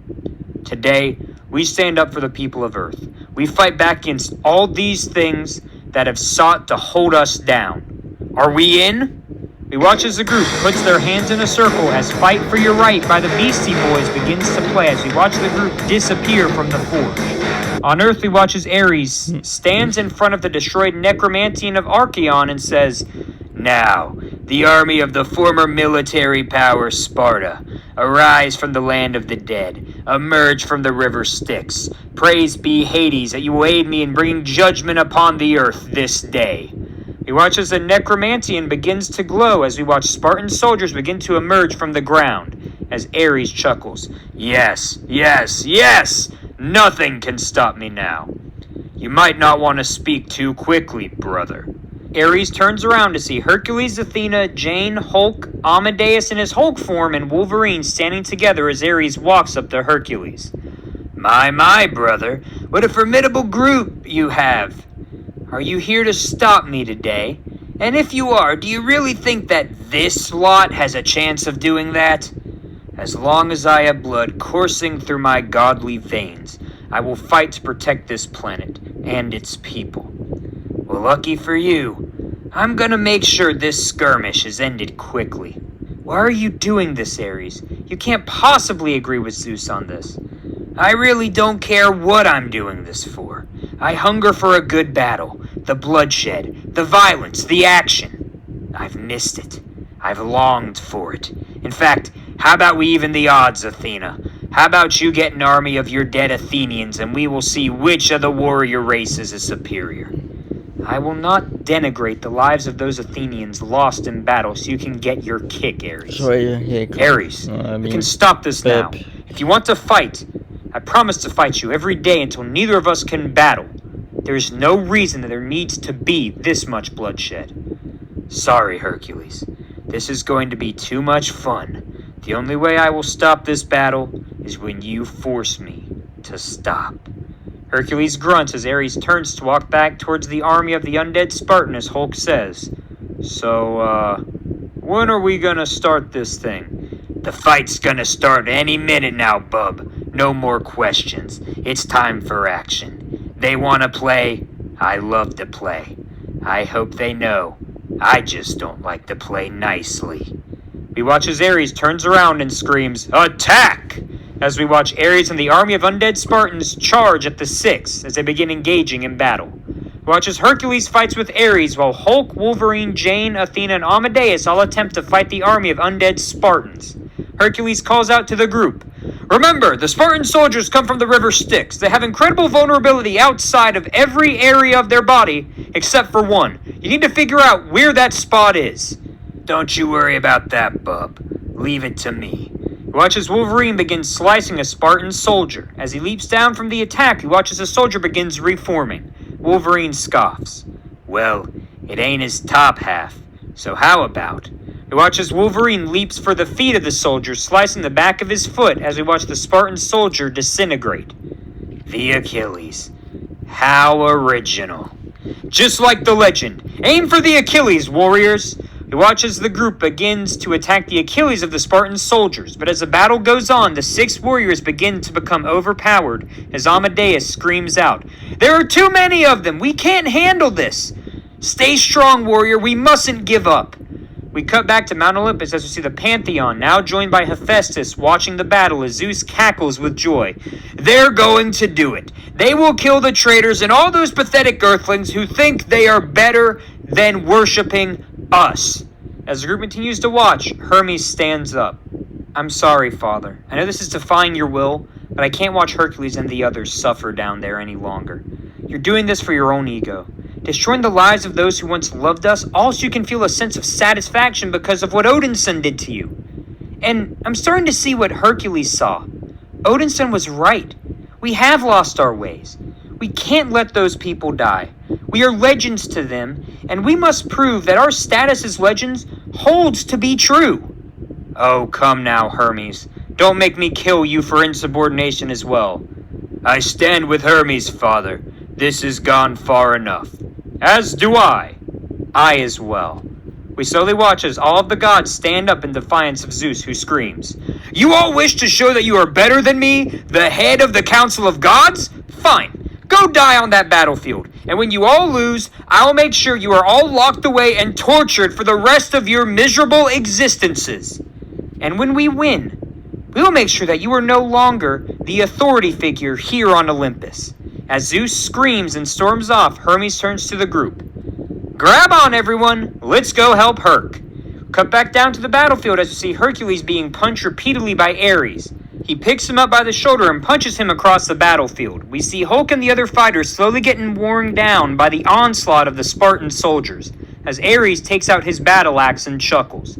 [SPEAKER 2] Today, we stand up for the people of Earth. We fight back against all these things that have sought to hold us down. Are we in? We watch as the group puts their hands in a circle as Fight for Your Right by the Beastie Boys begins to play as we watch the group disappear from the forge. On Earth, we watch as Ares stands in front of the destroyed Necromantian of Archeon and says, "Now, the army of the former military power Sparta, arise from the land of the dead, emerge from the river Styx. Praise be Hades that you will aid me in bringing judgment upon the earth this day." We watch as the Necromantian begins to glow as we watch Spartan soldiers begin to emerge from the ground, as Ares chuckles, "Yes, yes, yes! Nothing can stop me now. You might not want to speak too quickly, brother." Ares turns around to see Hercules, Athena, Jane, Hulk, Amadeus in his Hulk form, and Wolverine standing together as Ares walks up to Hercules. My, brother, what a formidable group you have. Are you here to stop me today? And if you are, do you really think that this lot has a chance of doing that? As long as I have blood coursing through my godly veins, I will fight to protect this planet and its people. Well, lucky for you, I'm gonna make sure this skirmish is ended quickly. Why are you doing this, Ares? You can't possibly agree with Zeus on this. I really don't care what I'm doing this for. I hunger for a good battle, the bloodshed, the violence, the action. I've missed it. I've longed for it. In fact, how about we even the odds, Athena? How about you get an army of your dead Athenians and we will see which of the warrior races is superior. I will not denigrate the lives of those Athenians lost in battle so you can get your kick, Ares. Ares, we can stop this now. If you want to fight, I promise to fight you every day until neither of us can battle. There is no reason that there needs to be this much bloodshed. Sorry, Hercules. This is going to be too much fun. The only way I will stop this battle is when you force me to stop. Hercules grunts as Ares turns to walk back towards the army of the undead Spartan as Hulk says, So, when are we gonna start this thing? The fight's gonna start any minute now, bub. No more questions. It's time for action. They wanna play, I love to play. I hope they know. I just don't like to play nicely. We watch as Ares turns around and screams, "Attack!" as we watch Ares and the army of undead Spartans charge at the Six as they begin engaging in battle. We watch as Hercules fights with Ares while Hulk, Wolverine, Jane, Athena, and Amadeus all attempt to fight the army of undead Spartans. Hercules calls out to the group, "Remember, the Spartan soldiers come from the river Styx. They have incredible vulnerability outside of every area of their body except for one. You need to figure out where that spot is." "Don't you worry about that, bub. Leave it to me." We watch as Wolverine begins slicing a Spartan soldier. As he leaps down from the attack, we watch as the soldier begins reforming. Wolverine scoffs. "Well, it ain't his top half, so how about?" We watch as Wolverine leaps for the feet of the soldier, slicing the back of his foot as we watch the Spartan soldier disintegrate. The Achilles. How original. Just like the legend. Aim for the Achilles, warriors! We watch as the group begins to attack the Achilles of the Spartan soldiers, but as the battle goes on, the 6 warriors begin to become overpowered as Amadeus screams out, "There are too many of them! We can't handle this! Stay strong, warrior! We mustn't give up!" We cut back to Mount Olympus as we see the Pantheon, now joined by Hephaestus, watching the battle as Zeus cackles with joy. "They're going to do it! They will kill the traitors and all those pathetic earthlings who think they are better than worshipping us." As the group continues to watch, Hermes stands up. "I'm sorry, Father. I know this is defying your will, but I can't watch Hercules and the others suffer down there any longer. You're doing this for your own ego. Destroying the lives of those who once loved us, all so you can feel a sense of satisfaction because of what Odin's son did to you. And I'm starting to see what Hercules saw. Odinson was right. We have lost our ways. We can't let those people die. We are legends to them, and we must prove that our status as legends holds to be true. Oh, come now, Hermes. Don't make me kill you for insubordination as well. I stand with Hermes, father. This has gone far enough. As do I. I as well. We slowly watch as all of the gods stand up in defiance of Zeus, who screams, "You all wish to show that you are better than me, the head of the Council of Gods? Fine. Go die on that battlefield, and when you all lose, I'll make sure you are all locked away and tortured for the rest of your miserable existences. And when we win, we'll make sure that you are no longer the authority figure here on Olympus." As Zeus screams and storms off, Hermes turns to the group. "Grab on, everyone! Let's go help Herc." Cut back down to the battlefield as we see Hercules being punched repeatedly by Ares. He picks him up by the shoulder and punches him across the battlefield. We see Hulk and the other fighters slowly getting worn down by the onslaught of the Spartan soldiers, as Ares takes out his battle axe and chuckles.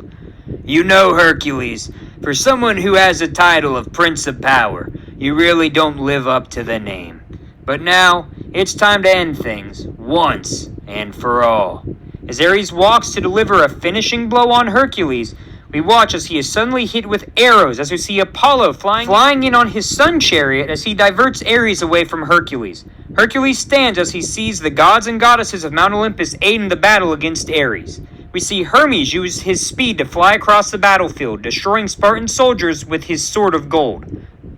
[SPEAKER 2] "You know, Hercules, for someone who has a title of Prince of Power, you really don't live up to the name. But now, it's time to end things, once and for all." As Ares walks to deliver a finishing blow on Hercules, we watch as he is suddenly hit with arrows as we see Apollo flying in on his sun chariot as he diverts Ares away from Hercules. Hercules stands as he sees the gods and goddesses of Mount Olympus aid in the battle against Ares. We see Hermes use his speed to fly across the battlefield, destroying Spartan soldiers with his sword of gold.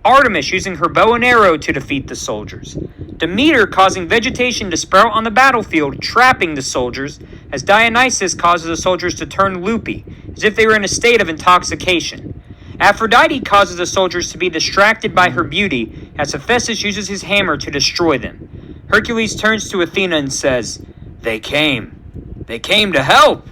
[SPEAKER 2] Artemis using her bow and arrow to defeat the soldiers. Demeter causing vegetation to sprout on the battlefield, trapping the soldiers, as Dionysus causes the soldiers to turn loopy, as if they were in a state of intoxication. Aphrodite causes the soldiers to be distracted by her beauty, as Hephaestus uses his hammer to destroy them. Hercules turns to Athena and says, They came to help."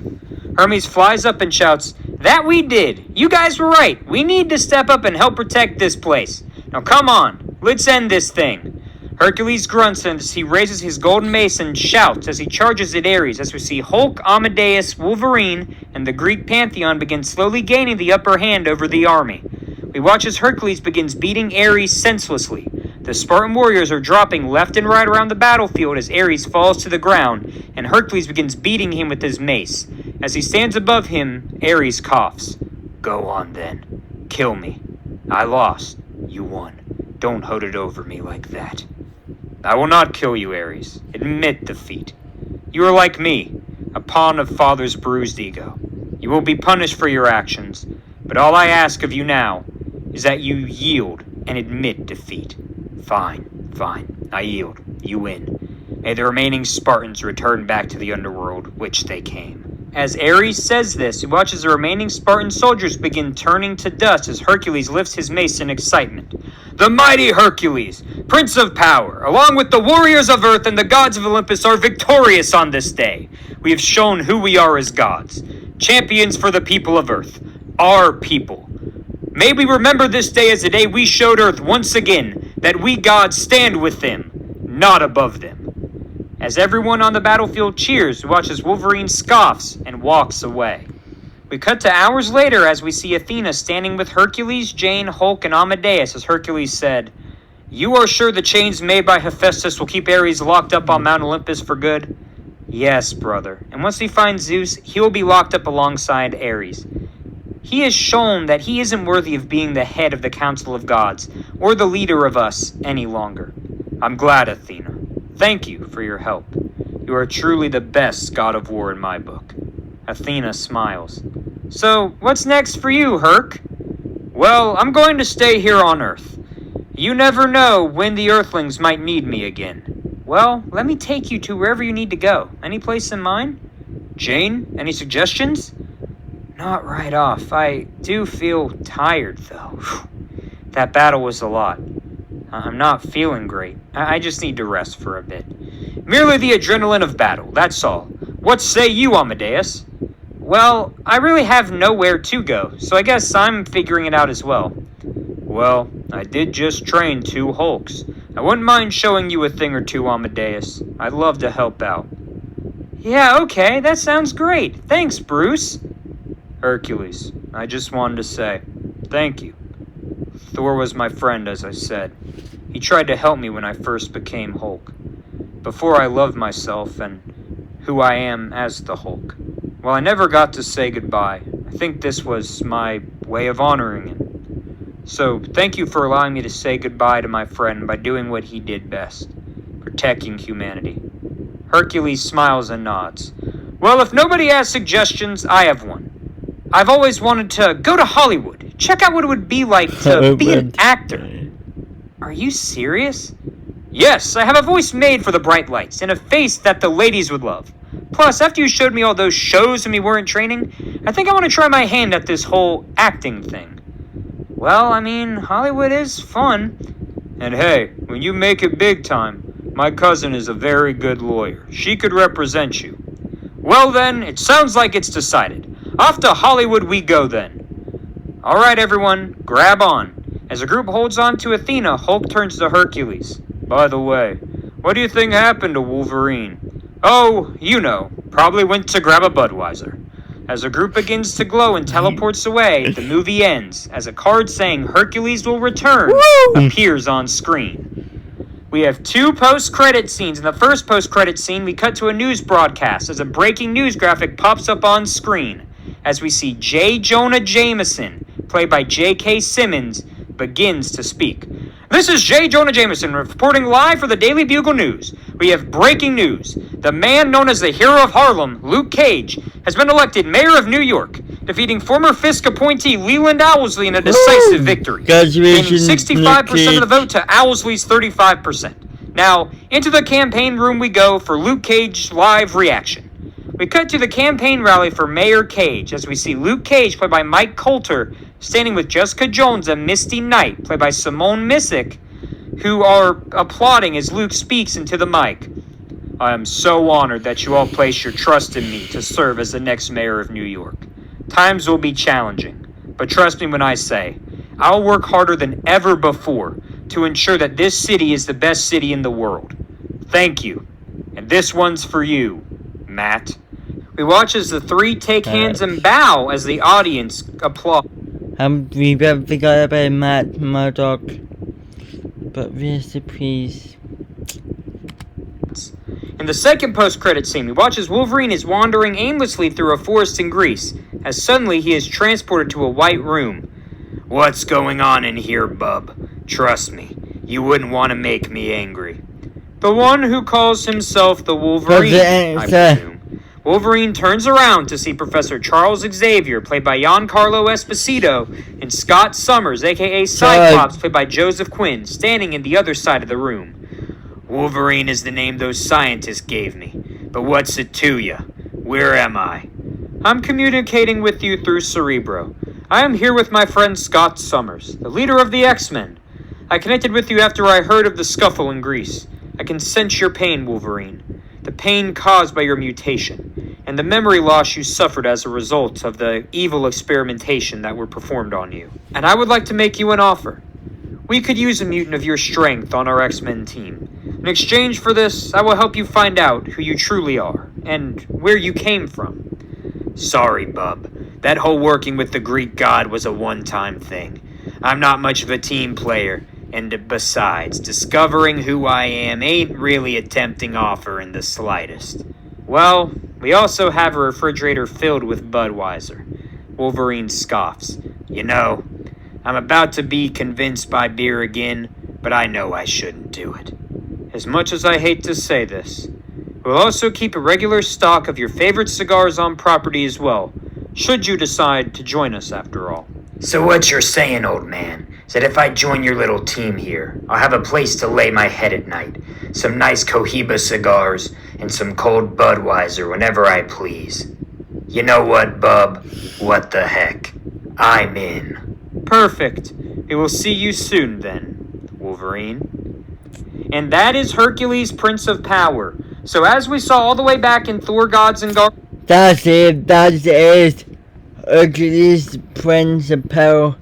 [SPEAKER 2] Hermes flies up and shouts, "That we did! You guys were right! We need to step up and help protect this place. Now come on, let's end this thing." Hercules grunts as he raises his golden mace and shouts as he charges at Ares, as we see Hulk, Amadeus, Wolverine, and the Greek pantheon begin slowly gaining the upper hand over the army. We watch as Hercules begins beating Ares senselessly. The Spartan warriors are dropping left and right around the battlefield as Ares falls to the ground, and Hercules begins beating him with his mace. As he stands above him, Ares coughs. "Go on then. Kill me. I lost. You won. Don't hold it over me like that." "I will not kill you, Ares. Admit defeat. You are like me, a pawn of Father's bruised ego. You will be punished for your actions, but all I ask of you now is that you yield and admit defeat." Fine. I yield. You win. May the remaining Spartans return back to the underworld, which they came. As Ares says this, he watches the remaining Spartan soldiers begin turning to dust as Hercules lifts his mace in excitement. "The mighty Hercules, Prince of Power, along with the warriors of Earth and the gods of Olympus, are victorious on this day. We have shown who we are as gods, champions for the people of Earth, our people. May we remember this day as the day we showed Earth once again that we gods stand with them, not above them." As everyone on the battlefield cheers, we watch as Wolverine scoffs and walks away. We cut to hours later as we see Athena standing with Hercules, Jane, Hulk, and Amadeus as Hercules said, "You are sure the chains made by Hephaestus will keep Ares locked up on Mount Olympus for good?" "Yes, brother, and once we find Zeus, he will be locked up alongside Ares. He has shown that he isn't worthy of being the head of the Council of Gods, or the leader of us any longer." "I'm glad, Athena. Thank you for your help. You are truly the best god of war in my book." Athena smiles. "So, what's next for you, Herc?" "Well, I'm going to stay here on Earth. You never know when the Earthlings might need me again." "Well, let me take you to wherever you need to go. Any place in mind?" "Jane, any suggestions?" "Not right off. I do feel tired, though. That battle was a lot. I'm not feeling great. I just need to rest for a bit." "Merely the adrenaline of battle, that's all. What say you, Amadeus?" "Well, I really have nowhere to go, so I guess I'm figuring it out as well." "Well, I did just train 2 Hulks. I wouldn't mind showing you a thing or two, Amadeus. I'd love to help out." "Yeah, okay, that sounds great. Thanks, Bruce." "Hercules, I just wanted to say thank you. Thor was my friend, as I said. He tried to help me when I first became Hulk. Before I loved myself and who I am as the Hulk. Well, I never got to say goodbye. I think this was my way of honoring him. So, thank you for allowing me to say goodbye to my friend by doing what he did best. Protecting humanity. Hercules smiles and nods. Well, if nobody has suggestions, I have one. I've always wanted to go to Hollywood. Check out what it would be like to be an actor. Are you serious? Yes, I have a voice made for the bright lights and a face that the ladies would love. Plus, after you showed me all those shows when we weren't training, I think I want to try my hand at this whole acting thing. Well, I mean, Hollywood is fun. And hey, when you make it big time, my cousin is a very good lawyer. She could represent you. Well then, it sounds like it's decided. Off to Hollywood we go then. Alright everyone, grab on. As the group holds on to Athena, Hulk turns to Hercules. By the way, what do you think happened to Wolverine? Oh, you know, probably went to grab a Budweiser. As the group begins to glow and teleports away, the movie ends as a card saying Hercules will return appears on screen. We have two post-credit scenes. In the first post-credit scene, we cut to a news broadcast as a breaking news graphic pops up on screen as we see J. Jonah Jameson, played by J.K. Simmons, begins to speak. This is J. Jonah Jameson reporting live for the Daily Bugle News. We have breaking news. The man known as the hero of Harlem, Luke Cage, has been elected mayor of New York, defeating former Fisk appointee Leland Owlsley in a decisive victory, gaining 65% of the vote to Owlsley's 35%. Now, into the campaign room we go for Luke Cage's live reaction. We cut to the campaign rally for Mayor Cage as we see Luke Cage, played by Mike Coulter, standing with Jessica Jones and Misty Knight, played by Simone Missick, who are applauding as Luke speaks into the mic. I am so honored that you all place your trust in me to serve as the next mayor of New York. Times will be challenging, but trust me when I say, I'll work harder than ever before to ensure that this city is the best city in the world. Thank you. And this one's for you, Matt. We watch as the three take hands and bow as the audience applaud.
[SPEAKER 1] We forgot about Matt Murdock, but rest in peace.
[SPEAKER 2] In the second post-credit scene, we watch as Wolverine is wandering aimlessly through a forest in Greece, as suddenly he is transported to a white room. What's going on in here, bub? Trust me, you wouldn't want to make me angry. The one who calls himself the Wolverine, I presume. Wolverine turns around to see Professor Charles Xavier, played by Giancarlo Esposito, and Scott Summers, a.k.a. Cyclops, played by Joseph Quinn, standing in the other side of the room. Wolverine is the name those scientists gave me, but what's it to ya? Where am I? I'm communicating with you through Cerebro. I am here with my friend Scott Summers, the leader of the X-Men. I connected with you after I heard of the scuffle in Greece. I can sense your pain, Wolverine. The pain caused by your mutation, and the memory loss you suffered as a result of the evil experimentation that were performed on you. And I would like to make you an offer. We could use a mutant of your strength on our X-Men team. In exchange for this, I will help you find out who you truly are, and where you came from. Sorry, bub. That whole working with the Greek god was a one-time thing. I'm not much of a team player. And besides, discovering who I am ain't really a tempting offer in the slightest. Well, we also have a refrigerator filled with Budweiser. Wolverine scoffs. You know, I'm about to be convinced by beer again, but I know I shouldn't do it. As much as I hate to say this, we'll also keep a regular stock of your favorite cigars on property as well, should you decide to join us after all. So what you're saying, old man, is that if I join your little team here, I'll have a place to lay my head at night, some nice Cohiba cigars, and some cold Budweiser whenever I please. You know what, bub? What the heck? I'm in. Perfect. We will see you soon then, Wolverine. And that is Hercules, Prince of Power. So as we saw all the way back in Thor, Gods and Guardians...
[SPEAKER 1] That's it. Hercules, Prince of Power.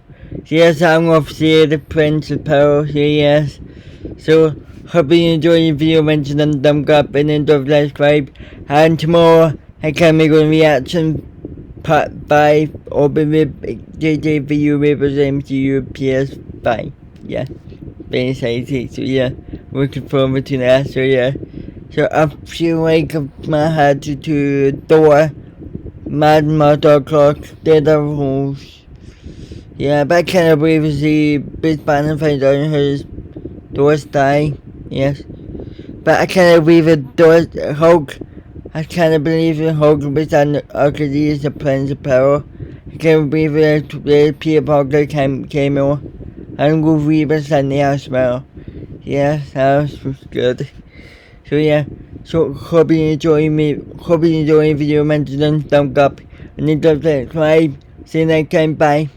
[SPEAKER 1] Yes, I'm going to see the Prince of Power here, yes. So, hope you enjoy the video, mention them, thumbs up, and don't subscribe. And tomorrow, I can make a reaction part 5 of the JTVideos MCU PS bye. Yeah, very excited. So yeah, looking forward to that. So yeah, so I feel like my head to Thor, Mad Mother Clock, Daredevils. Yeah, but I cannot believe to see Big Banner find out his Thor's die. Yes, but I cannot believe it. Thor Hulk. I can't believe it. Hulk was on Hercules, the Prince of Power. I can't believe it. The Peter Parker came on. And Wolverine was on there as well. Yeah, that was good. So yeah, so hope you enjoy the video, man. Thumbs up, and then subscribe. See you next time. Bye.